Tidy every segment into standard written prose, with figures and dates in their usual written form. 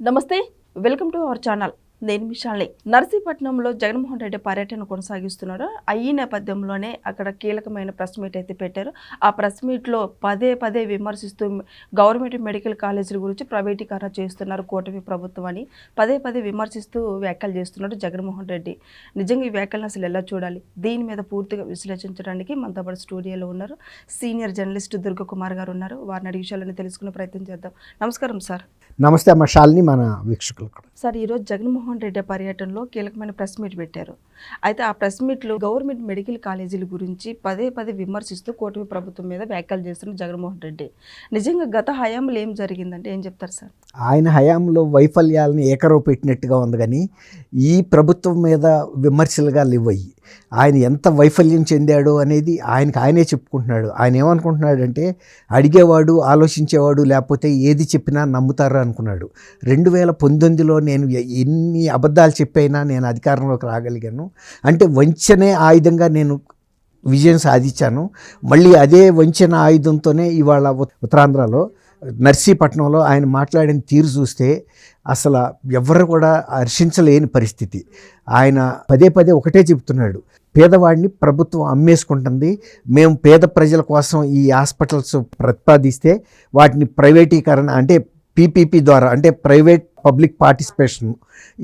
నమస్తే, welcome to our channel. నేను మిషాల్ని. నర్సీపట్నంలో జగన్మోహన్ రెడ్డి పర్యటన కొనసాగిస్తున్నారు. ఈ నేపథ్యంలోనే అక్కడ కీలకమైన ప్రెస్ మీట్ అయితే పెట్టారు. ఆ ప్రెస్ మీట్లో పదే పదే విమర్శిస్తూ గవర్నమెంట్ మెడికల్ కాలేజీల గురించి ప్రైవేటీకరణ చేస్తున్నారు కూటమి ప్రభుత్వం అని పదే పదే విమర్శిస్తూ వ్యాఖ్యలు చేస్తున్నాడు జగన్మోహన్ రెడ్డి. నిజంగా ఈ వ్యాఖ్యలను అసలు ఎలా చూడాలి, దీని మీద పూర్తిగా విశ్లేషించడానికి మనతో పాటు స్టూడియోలో ఉన్నారు సీనియర్ జర్నలిస్ట్ దుర్గ కుమార్ గారు ఉన్నారు. వారిని అడిగే విషయాలను తెలుసుకునే ప్రయత్నం చేద్దాం. నమస్కారం సార్. నమస్తే అమ్మ శాలిని, మన వీక్షకులు సార్. ఈరోజు జగన్మోహన్ రెడ్డి పర్యటనలో కీలకమైన ప్రెస్ మీట్ పెట్టారు. అయితే ఆ ప్రెస్ మీట్లో గవర్నమెంట్ మెడికల్ కాలేజీల గురించి పదే పదే విమర్శిస్తూ కూటమి ప్రభుత్వం మీద వ్యాఖ్యలు చేస్తున్న జగన్మోహన్ రెడ్డి. నిజంగా గత హయాంలో ఏం జరిగిందంటే ఏం చెప్తారు సార్? ఆయన హయాంలో వైఫల్యాలను ఏకరవు పెట్టినట్టుగా ఉంది, కానీ ఈ ప్రభుత్వం మీద విమర్శలుగా లేవయ్యి ఆయన ఎంత వైఫల్యం చెందాడో అనేది ఆయనే చెప్పుకుంటున్నాడు. ఆయన ఏమనుకుంటున్నాడంటే అడిగేవాడు, ఆలోచించేవాడు లేకపోతే ఏది చెప్పినా నమ్ముతారు అనుకున్నాడు. 2019లో నేను ఎన్ని అబద్ధాలు చెప్పైనా నేను అధికారంలోకి రాగలిగాను, అంటే వంచనే ఆయుధంగా నేను విజయం సాధించాను. మళ్ళీ అదే వంచన ఆయుధంతోనే ఇవాళ ఉత్తరాంధ్రలో నర్సీపట్నంలో ఆయన మాట్లాడిన తీరు చూస్తే అసలు ఎవరు కూడా హర్షించలేని పరిస్థితి. ఆయన పదే పదే ఒకటే చెబుతున్నాడు, పేదవాడిని ప్రభుత్వం అమ్మేసుకుంటుంది, మేము పేద ప్రజల కోసం ఈ హాస్పిటల్స్ ప్రతిపాదిస్తే వాటిని ప్రైవేటీకరణ అంటే పీపీపీ ద్వారా అంటే ప్రైవేట్ పబ్లిక్ పార్టిసిపేషన్,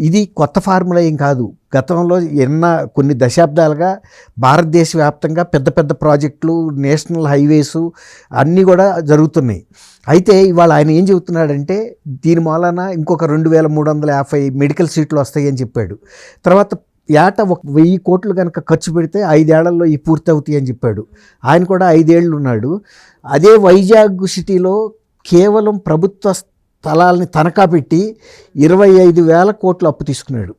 ఇది కొత్త ఫార్ములా ఏం కాదు. గతంలో కొన్ని దశాబ్దాలుగా భారతదేశ వ్యాప్తంగా పెద్ద పెద్ద ప్రాజెక్టులు, నేషనల్ హైవేసు అన్నీ కూడా జరుగుతున్నాయి. అయితే ఇవాళ ఆయన ఏం చెబుతున్నాడంటే దీని మూలన ఇంకొక 2350 మెడికల్ సీట్లు వస్తాయని చెప్పాడు. తర్వాత ఏటా 1000 కోట్లు కనుక ఖర్చు పెడితే 5 ఏళ్లలో ఈ పూర్తి అవుతాయి అని చెప్పాడు. ఆయన కూడా 5 ఏళ్ళు ఉన్నాడు. అదే వైజాగ్ సిటీలో కేవలం ప్రభుత్వ స్థలాల్ని తనఖా పెట్టి 25,000 కోట్లు అప్పు తీసుకున్నాడు.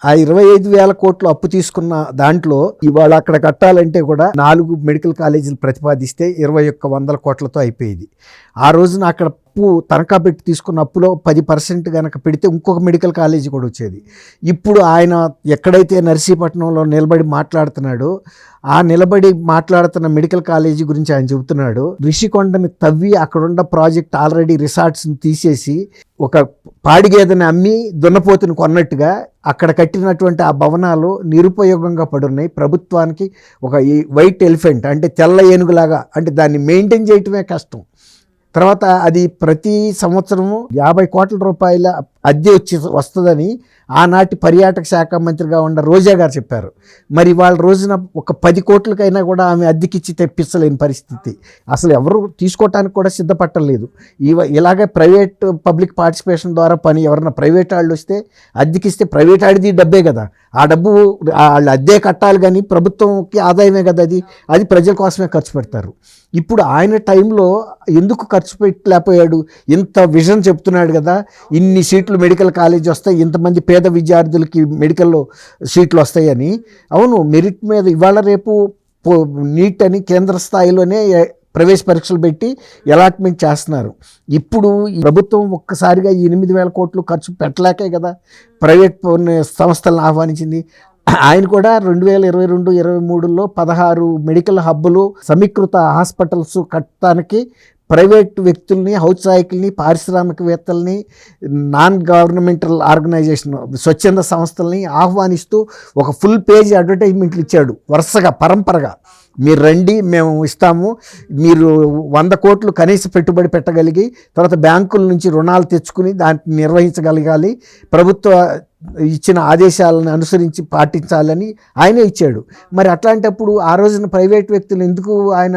ఆ 25,000 కోట్లు అప్పు తీసుకున్న దాంట్లో ఇవాళ అక్కడ కట్టాలంటే కూడా 4 మెడికల్ కాలేజీలు ప్రతిపాదిస్తే 2100 కోట్లతో అయిపోయేది. ఆ రోజున అక్కడ తనఖా పెట్టి తీసుకున్న అప్పులో 10% కనుక పెడితే ఇంకొక మెడికల్ కాలేజీ కూడా వచ్చేది. ఇప్పుడు ఆయన ఎక్కడైతే నర్సీపట్నంలో నిలబడి మాట్లాడుతున్నాడో ఆ నిలబడి మాట్లాడుతున్న మెడికల్ కాలేజీ గురించి ఆయన చెబుతున్నాడు. రిషికొండని తవ్వి అక్కడున్న ప్రాజెక్ట్ ఆల్రెడీ రిసార్ట్స్ని తీసేసి ఒక పాడిగేదని అమ్మి దున్నపోతుని కొన్నట్టుగా అక్కడ కట్టినటువంటి ఆ భవనాలు నిరుపయోగంగా పడున్నాయి. ప్రభుత్వానికి ఒక వైట్ ఎలిఫెంట్ అంటే తెల్ల ఏనుగులాగా, అంటే దాన్ని మెయింటైన్ చేయటమే కష్టం. తర్వాత అది ప్రతి సంవత్సరము 50 కోట్ల రూపాయల అద్దె వస్తుందని ఆనాటి పర్యాటక శాఖ మంత్రిగా ఉన్న రోజా గారు చెప్పారు. మరి వాళ్ళ రోజున ఒక 10 కోట్లకైనా కూడా ఆమె అద్దెకిచ్చి తెప్పించలేని పరిస్థితి. అసలు ఎవరు తీసుకోవటానికి కూడా సిద్ధపట్టలేదు. ఇలాగే ప్రైవేట్ పబ్లిక్ పార్టిసిపేషన్ ద్వారా పని ఎవరన్నా ప్రైవేట్ వాళ్ళు వస్తే అద్దెకిస్తే ప్రైవేట్ ఆడిది డబ్బే కదా, ఆ డబ్బు వాళ్ళు అద్దె కట్టాలి, కానీ ప్రభుత్వంకి ఆదాయమే కదా, అది ప్రజల కోసమే ఖర్చు పెడతారు. ఇప్పుడు ఆయన టైంలో ఎందుకు ఖర్చు పెట్టలేకపోయాడు? ఇంత విజన్ చెప్తున్నాడు కదా, ఇన్ని సీట్లు మెడికల్ కాలేజ్ వస్తాయి, ఇంతమంది పేద విద్యార్థులకి మెడికల్లో సీట్లు వస్తాయని. అవును, మెరిట్ మీద ఇవాళ రేపు నీట్ అని కేంద్ర స్థాయిలోనే ప్రవేశ పరీక్షలు పెట్టి అలాట్మెంట్ చేస్తున్నారు. ఇప్పుడు ప్రభుత్వం ఒక్కసారిగా 8,000 కోట్లు ఖర్చు పెట్టలేకే కదా ప్రైవేట్ సంస్థలను ఆహ్వానించింది. ఆయన కూడా 2022-23లో 16 మెడికల్ హబ్బులు, సమీకృత హాస్పిటల్స్ కట్టడానికి ప్రైవేట్ వ్యక్తుల్ని, ఔత్సాహికుల్ని, పారిశ్రామికవేత్తల్ని, నాన్ గవర్నమెంటల్ ఆర్గనైజేషన్ స్వచ్ఛంద సంస్థల్ని ఆహ్వానిస్తూ ఒక ఫుల్ పేజ్ అడ్వర్టైజ్మెంట్లు ఇచ్చాడు వరుసగా పరంపరగా. మీరు రండి, మేము ఇస్తాము, మీరు 100 కోట్లు కనీస పెట్టుబడి పెట్టగలిగి తర్వాత బ్యాంకుల నుంచి రుణాలు తెచ్చుకుని దాన్ని నిర్వహించగలగాలి, ప్రభుత్వ ఇచ్చిన ఆదేశాలను అనుసరించి పాటించాలని ఆయనే ఇచ్చాడు. మరి అట్లాంటప్పుడు ఆ రోజున ప్రైవేట్ వ్యక్తులు ఎందుకు ఆయన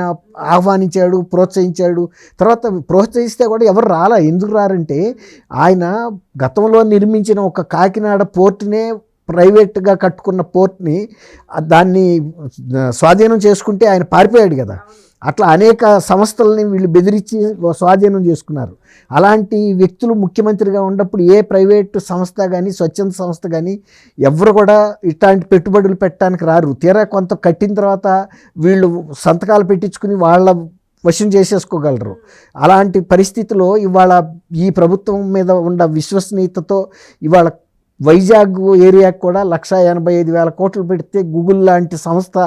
ఆహ్వానించాడు, ప్రోత్సహించాడు? తర్వాత ప్రోత్సహిస్తే కూడా ఎవరు ఎందుకు రారంటే ఆయన గతంలో నిర్మించిన ఒక కాకినాడ పోర్టునే, ప్రైవేట్గా కట్టుకున్న పోర్ట్ని దాన్ని స్వాధీనం చేసుకుంటే ఆయన పారిపోయాడు కదా. అట్లా అనేక సంస్థలని వీళ్ళు బెదిరించి స్వాధీనం చేసుకున్నారు. అలాంటి వ్యక్తులు ముఖ్యమంత్రిగా ఉన్నప్పుడు ఏ ప్రైవేటు సంస్థ కానీ స్వచ్ఛంద సంస్థ కానీ ఎవరు కూడా ఇట్లాంటి పెట్టుబడులు పెట్టడానికి రారు. తీరా కొంత కట్టిన తర్వాత వీళ్ళు సంతకాలు పెట్టించుకుని వాళ్ళ వశం చేసేసుకోగలరు. అలాంటి పరిస్థితిలో ఇవాళ ఈ ప్రభుత్వం మీద ఉన్న విశ్వసనీయతతో ఇవాళ వైజాగ్ ఏరియాకి కూడా 1,85,000 కోట్లు పెడితే గూగుల్ లాంటి సంస్థ,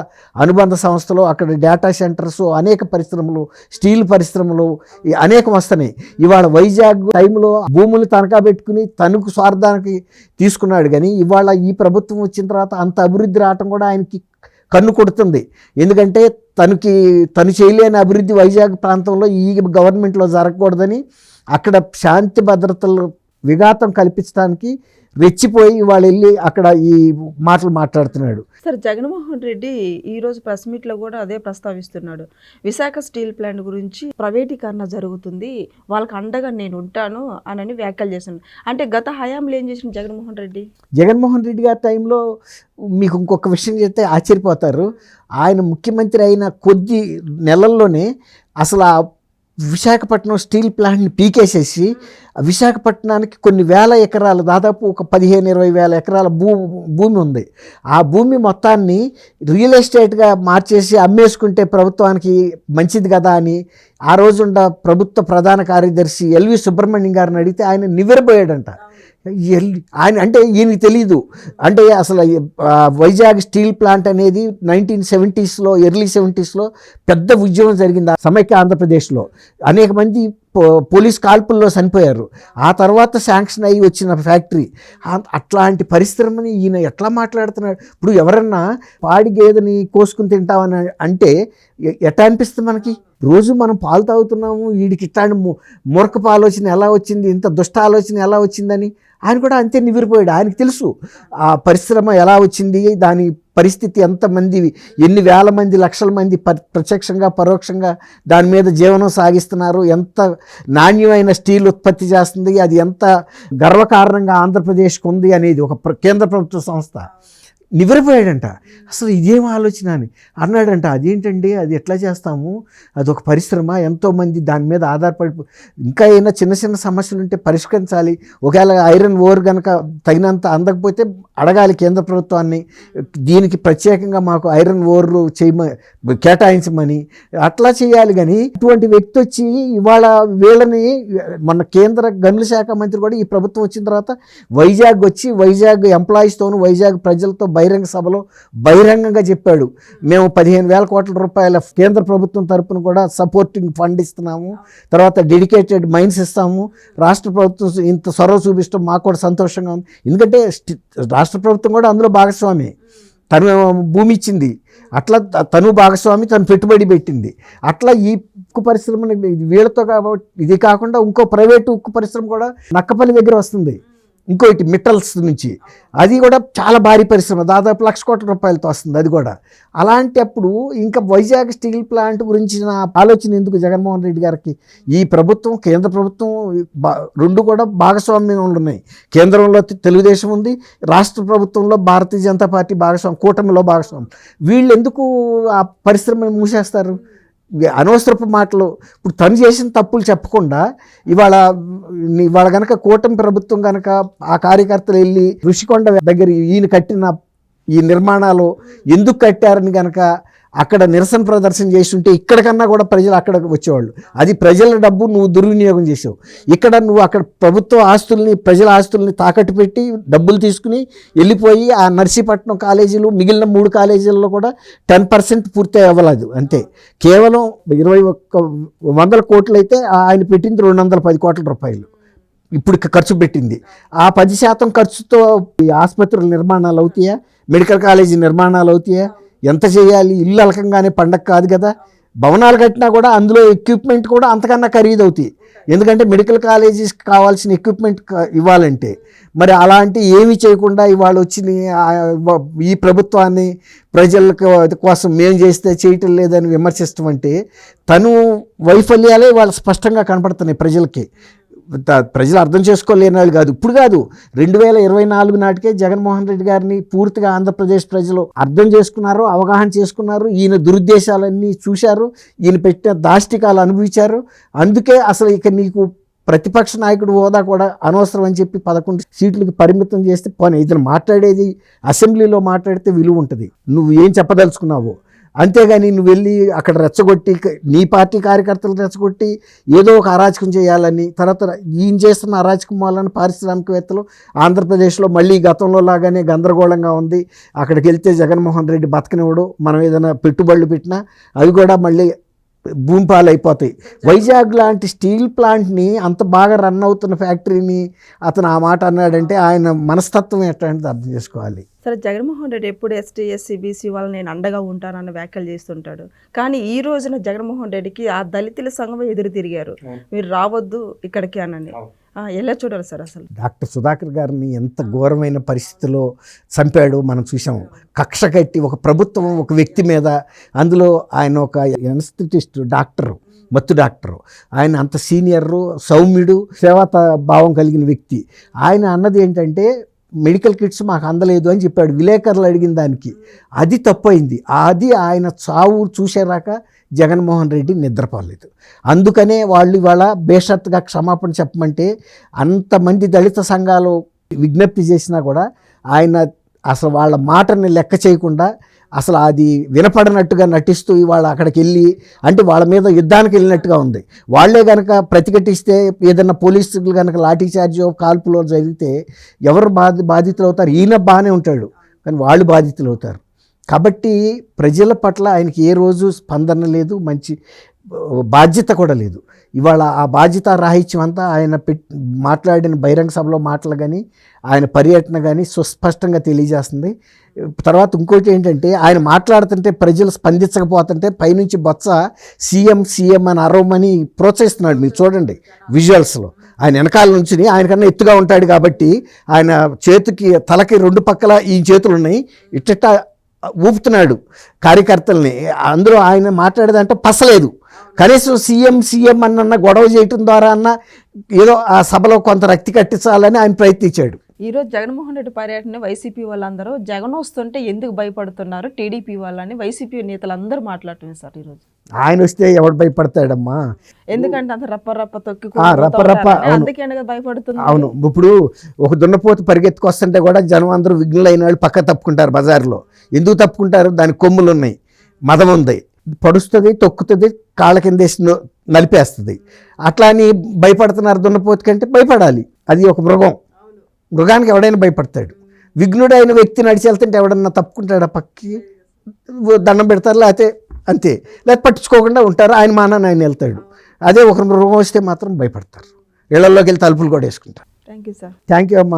అనుబంధ సంస్థలు, అక్కడ డేటా సెంటర్స్, అనేక పరిశ్రమలు, స్టీల్ పరిశ్రమలు అనేకం వస్తున్నాయి. ఇవాళ వైజాగ్ టైంలో భూములు తనఖా పెట్టుకుని తనకు స్వార్థానికి తీసుకున్నాడు. కానీ ఇవాళ ఈ ప్రభుత్వం వచ్చిన తర్వాత అంత అభివృద్ధి రావటం కూడా ఆయనకి కన్ను కొడుతుంది. ఎందుకంటే తను చేయలేని అభివృద్ధి వైజాగ్ ప్రాంతంలో ఈ గవర్నమెంట్లో జరగకూడదని అక్కడ శాంతి భద్రతలు విఘాతం కల్పించడానికి రెచ్చిపోయి వాళ్ళు వెళ్ళి అక్కడ ఈ మాటలు మాట్లాడుతున్నాడు. సార్, జగన్మోహన్ రెడ్డి ఈరోజు ప్రెస్ మీట్లో కూడా అదే ప్రస్తావిస్తున్నాడు. విశాఖ స్టీల్ ప్లాంట్ గురించి ప్రైవేటీకరణ జరుగుతుంది, వాళ్ళకి అండగా నేను ఉంటాను అని వ్యాఖ్యలు చేశాను. అంటే గత హయాంలో ఏం చేసిన జగన్మోహన్ రెడ్డి గారి టైంలో మీకు ఇంకొక విషయం చెప్తే ఆశ్చర్యపోతారు. ఆయన ముఖ్యమంత్రి అయిన కొద్ది నెలల్లోనే అసలు ఆ విశాఖపట్నం స్టీల్ ప్లాంట్ని పీకేసేసి విశాఖపట్నానికి కొన్ని వేల ఎకరాలు, దాదాపు ఒక 15-20 వేల ఎకరాల భూమి ఉంది. ఆ భూమి మొత్తాన్ని రియల్ ఎస్టేట్గా మార్చేసి అమ్మేసుకుంటే ప్రభుత్వానికి మంచిది కదా అని ఆ రోజుండ ప్రభుత్వ ప్రధాన కార్యదర్శి ఎల్వి సుబ్రహ్మణ్యం గారిని అడిగితే ఆయన నివ్వెరపోయాడంట. ఆయన అంటే ఈయనకి తెలీదు. అంటే అసలు వైజాగ్ స్టీల్ ప్లాంట్ అనేది 1970s, ఎర్లీ 70s పెద్ద ఉద్యమం జరిగింది సమైక్య ఆంధ్రప్రదేశ్లో. అనేక మంది పోలీస్ కాల్పుల్లో చనిపోయారు. ఆ తర్వాత శాంక్షన్ అయ్యి వచ్చిన ఫ్యాక్టరీ. అట్లాంటి పరిశ్రమని ఈయన ఎట్లా మాట్లాడుతున్నాడు? ఇప్పుడు ఎవరన్నా పాడి గేదెని కోసుకుని తింటామని అంటే ఎట్లా అనిపిస్తుంది మనకి? రోజు మనం పాలు తాగుతున్నాము, వీడికి ఇట్లాంటి మూర్ఖపు ఆలోచన ఎలా వచ్చింది, ఇంత దుష్ట ఆలోచన ఎలా వచ్చిందని ఆయన కూడా అంతే నివ్వెరపోయాడు. ఆయనకు తెలుసు ఆ పరిశ్రమ ఎలా వచ్చింది, దాని పరిస్థితి, ఎంతమంది, ఎన్ని వేల మంది, లక్షల మంది ప్రత్యక్షంగా పరోక్షంగా దాని మీద జీవనం సాగిస్తున్నారు, ఎంత నాణ్యమైన స్టీల్ ఉత్పత్తి చేస్తుంది, అది ఎంత గర్వకారణంగా ఆంధ్రప్రదేశ్కి ఉంది అనేది ఒక కేంద్ర ప్రభుత్వ సంస్థ. నివ్వెరపోయాడంట. అసలు ఇదేం ఆలోచన అని అన్నాడంట. అదేంటండి, అది ఎట్లా చేస్తాము, అదొక పరిశ్రమ, ఎంతోమంది దాని మీద ఆధారపడి, ఇంకా ఏమైనా చిన్న చిన్న సమస్యలు ఉంటే పరిష్కరించాలి. ఒకవేళ ఐరన్ ఓర్ కనుక తగినంత అందకపోతే అడగాలి కేంద్ర ప్రభుత్వాన్ని, దీనికి ప్రత్యేకంగా మాకు ఐరన్ ఓర్ కేటాయించమని, అట్లా చేయాలి. కానీ ఇటువంటి వ్యక్తి వచ్చి ఇవాళ వీళ్ళని, మన కేంద్ర గనుల శాఖ మంత్రి కూడా ఈ ప్రభుత్వం వచ్చిన తర్వాత వైజాగ్ వచ్చి వైజాగ్ ఎంప్లాయీస్తోనూ వైజాగ్ ప్రజలతో బహిరంగ సభలో బహిరంగంగా చెప్పాడు, మేము 15,000 కోట్ల రూపాయల కేంద్ర ప్రభుత్వం తరపున కూడా సపోర్టింగ్ ఫండ్ ఇస్తున్నాము, తర్వాత డెడికేటెడ్ మైన్స్ ఇస్తాము, రాష్ట్ర ప్రభుత్వం ఇంత చొరవ చూపిస్తాం, మాకు కూడా సంతోషంగా ఉంది. ఎందుకంటే రాష్ట్ర ప్రభుత్వం కూడా అందులో భాగస్వామి, తను భూమి ఇచ్చింది, అట్లా తను భాగస్వామి, తను పెట్టుబడి పెట్టింది. అట్లా ఈ ఉక్కు పరిశ్రమని వీళ్ళతో కాబట్టి, ఇది కాకుండా ఇంకో ప్రైవేటు ఉక్కు పరిశ్రమ కూడా నక్కపల్లి దగ్గర వస్తుంది, ఇంకోటి మిట్టల్స్ నుంచి, అది కూడా చాలా భారీ పరిశ్రమ, దాదాపు 1,00,000 కోట్ల రూపాయలతో వస్తుంది అది కూడా. అలాంటి అప్పుడు ఇంకా వైజాగ్ స్టీల్ ప్లాంట్ గురించిన ఆలోచన ఎందుకు జగన్మోహన్ రెడ్డి గారికి? ఈ ప్రభుత్వం, కేంద్ర ప్రభుత్వం రెండు కూడా భాగస్వామ్యంగా ఉన్నాయి. కేంద్రంలో తెలుగుదేశం ఉంది, రాష్ట్ర ప్రభుత్వంలో భారతీయ జనతా పార్టీ భాగస్వామ్యం, కూటమిలో భాగస్వామ్యం. వీళ్ళు ఎందుకు ఆ పరిశ్రమను మూసేస్తారు? అనవసరపు మాటలు. ఇప్పుడు తను చేసిన తప్పులు చెప్పకుండా ఇవాళ కనుక కూటమి ప్రభుత్వం కనుక ఆ కార్యకర్తలు వెళ్ళి ఋషికొండ దగ్గర ఈయన కట్టిన ఈ నిర్మాణాలు ఎందుకు కట్టారని కనుక అక్కడ నిరసన ప్రదర్శన చేస్తుంటే ఇక్కడికన్నా కూడా ప్రజలు అక్కడికి వచ్చేవాళ్ళు. అది ప్రజల డబ్బు నువ్వు దుర్వినియోగం చేసావు. ఇక్కడ నువ్వు అక్కడ ప్రభుత్వ ఆస్తుల్ని, ప్రజల ఆస్తుల్ని తాకట్టు పెట్టి డబ్బులు తీసుకుని వెళ్ళిపోయి ఆ నర్సీపట్నం కాలేజీలు, మిగిలిన 3 కాలేజీల్లో కూడా 10% పూర్తి అవ్వలేదు. అంతే, కేవలం 21,100 కోట్లు అయితే ఆయన పెట్టింది 210 కోట్ల రూపాయలు ఇప్పుడు ఖర్చు పెట్టింది. ఆ 10% ఖర్చుతో ఈ ఆసుపత్రుల నిర్మాణాలు అవుతాయా, మెడికల్ కాలేజీ నిర్మాణాలు అవుతాయా? ఎంత చేయాలి? ఇల్లు అలకంగానే పండగ కాదు కదా. భవనాలు కట్టినా కూడా అందులో ఎక్విప్మెంట్ కూడా అంతకన్నా ఖరీదు అవుతాయి. ఎందుకంటే మెడికల్ కాలేజీస్కి కావాల్సిన ఎక్విప్మెంట్ ఇవ్వాలంటే. మరి అలాంటి ఏమీ చేయకుండా ఇవాళ వచ్చిన ఈ ప్రభుత్వాన్ని ప్రజల కోసం మేము చేస్తే చేయటం లేదని విమర్శిస్తాం అంటే తను వైఫల్యాలే వాళ్ళు స్పష్టంగా కనపడుతున్నాయి ప్రజలకి. ప్రజలు అర్థం చేసుకోలేని వాళ్ళు కాదు, ఇప్పుడు కాదు, 2024 నాటికే జగన్మోహన్ రెడ్డి గారిని పూర్తిగా ఆంధ్రప్రదేశ్ ప్రజలు అర్థం చేసుకున్నారు, అవగాహన చేసుకున్నారు. ఈయన దురుద్దేశాలన్నీ చూశారు, ఈయన పెట్టిన దాష్టికాలు అనుభవించారు. అందుకే అసలు ఇక నీకు ప్రతిపక్ష నాయకుడు హోదా కూడా అనవసరం అని చెప్పి 11 సీట్లకి పరిమితం చేస్తే పోనీ ఇతను మాట్లాడేది అసెంబ్లీలో మాట్లాడితే విలువ ఉంటుంది. నువ్వు ఏం చెప్పదలుచుకున్నావు అంతేగాని నువ్వు వెళ్ళి అక్కడ రెచ్చగొట్టి నీ పార్టీ కార్యకర్తలు రెచ్చగొట్టి ఏదో ఒక అరాచకం చేయాలని, తర్వాత ఈయన చేస్తున్న అరాచకం వలన పారిశ్రామికవేత్తలు ఆంధ్రప్రదేశ్లో మళ్ళీ గతంలో లాగానే గందరగోళంగా ఉంది, అక్కడికి వెళ్తే జగన్మోహన్ రెడ్డి బతకనివ్వడు, మనం ఏదైనా పెట్టుబడులు పెట్టినా అవి కూడా మళ్ళీ భూమిపాలు అయిపోతాయి. వైజాగ్ లాంటి స్టీల్ ప్లాంట్ని అంత బాగా రన్ అవుతున్న ఫ్యాక్టరీని అతను ఆ మాట అన్నాడంటే ఆయన మనస్తత్వం ఎట్లాంటిది అర్థం చేసుకోవాలి. సరే, జగన్మోహన్ రెడ్డి ఎప్పుడు ఎస్టీ ఎస్సీ బీసీ వాళ్ళు నేను అండగా ఉంటానన్న వ్యాఖ్యలు చేస్తుంటాడు. కానీ ఈ రోజున జగన్మోహన్ రెడ్డికి ఆ దళితుల సంఘం ఎదురు తిరిగారు, మీరు రావద్దు ఇక్కడికి అనని. ఎలా చూడాలి సార్ అసలు? డాక్టర్ సుధాకర్ గారిని ఎంత ఘోరమైన పరిస్థితిలో చంపాడు మనం చూసాం. కక్ష కట్టి ఒక ప్రభుత్వం ఒక వ్యక్తి మీద, అందులో ఆయన ఒక ఎనస్థెటిస్ట్ డాక్టరు, మత్తు డాక్టరు, ఆయన అంత సీనియరు, సౌమ్యుడు, సేవా భావం కలిగిన వ్యక్తి. ఆయన అన్నది ఏంటంటే మెడికల్ కిట్స్ మాకు అందలేదు అని చెప్పాడు విలేకరులు అడిగిన దానికి. అది తప్పైంది. అది ఆయన చావు చూసేరాక జగన్మోహన్ రెడ్డి నిద్రపోలేదు. అందుకనే వాళ్ళు ఇవాళ బేషరతుగా క్షమాపణ చెప్పమంటే అంతమంది దళిత సంఘాలు విజ్ఞప్తి చేసినా కూడా ఆయన అసలు వాళ్ళ మాటని లెక్క చేయకుండా అసలు అది వినపడనట్టుగా నటిస్తూ ఇవాళ అక్కడికి వెళ్ళి, అంటే వాళ్ళ మీద యుద్ధానికి వెళ్ళినట్టుగా ఉంది. వాళ్ళే కనుక ప్రతిఘటిస్తే, ఏదైనా పోలీసులు కనుక లాఠీ చార్జో కాల్పులో జరిగితే ఎవరు బాధితులు అవుతారు? ఈయన బాగానే ఉంటాడు కానీ వాళ్ళు బాధితులు అవుతారు. కాబట్టి ప్రజల పట్ల ఆయనకి ఏ రోజు స్పందన లేదు, మంచి బాధ్యత కూడా లేదు. ఇవాళ ఆ బాధ్యత రాహిత్యం అంతా ఆయన మాట్లాడిన బహిరంగ సభలో మాటలు కానీ ఆయన పర్యటన కానీ సుస్పష్టంగా తెలియజేస్తుంది. తర్వాత ఇంకోటి ఏంటంటే ఆయన మాట్లాడుతుంటే ప్రజలు స్పందించకపోతుంటే పైనుంచి బొత్స సీఎం సీఎం అని అరవమని ప్రోత్సహిస్తున్నాడు. మీరు చూడండి విజువల్స్లో, ఆయన వెనకాల నుంచి ఆయనకన్నా ఎత్తుగా ఉంటాడు కాబట్టి ఆయన చేతికి తలకి రెండు పక్కల ఈ చేతులు ఉన్నాయి, ఇట్ట ఊపుతున్నాడు కార్యకర్తల్ని. అందులో ఆయన మాట్లాడేదంటే పసలేదు. కనీసం సీఎం సీఎం అన్న గొడవ చేయటం ద్వారా అన్న ఏదో ఆ సభలో కొంత రక్తి కట్టించాలని ఆయన ప్రయత్నించాడు. ఈరోజు జగన్మోహన్ రెడ్డి పర్యటన వైసీపీ వాళ్ళందరూ జగన్ వస్తుంటే ఎందుకు భయపడుతున్నారు టీడీపీ వాళ్ళని వైసీపీ నేతలందరూ మాట్లాడుతున్నారు సార్. ఈరోజు ఆయన వస్తే ఎవడు భయపడతాడమ్మా? ఎందుకంటే అంత రప్ప తొక్కి రప్ప అందుకే భయపడుతుంది. అవును, ఇప్పుడు ఒక దున్నపోతు పరిగెత్తుకొస్తుంటే కూడా జనం అందరూ విఘ్నులైన వాళ్ళు పక్క తప్పుకుంటారు. బజార్లో ఎందుకు తప్పుకుంటారు? దానికి కొమ్ములు ఉన్నాయి, మదం ఉంది, పడుస్తుంది, తొక్కుతుంది, కాళ్ళ కిందేసి నలిపేస్తుంది. అట్లా అని భయపడుతున్నారు దున్నపోతు కంటే? భయపడాలి, అది ఒక మృగం. మృగానికి ఎవడైనా భయపడతాడు. విఘ్నుడైన వ్యక్తి నడిచి వెళ్తుంటే ఎవడన్నా తప్పుకుంటాడా? పక్కకి దండం పెడతారు, లేకపోతే అంతే, లేకపోతే పట్టించుకోకుండా ఉంటారు. ఆయన మానాన్ని ఆయన వెళ్తాడు. అదే ఒక మృగం వస్తే మాత్రం భయపడతారు, ఇళ్లలోకి వెళ్ళి తలుపులు కూడా వేసుకుంటారు. Thank you sir. Thank you అమ్మా.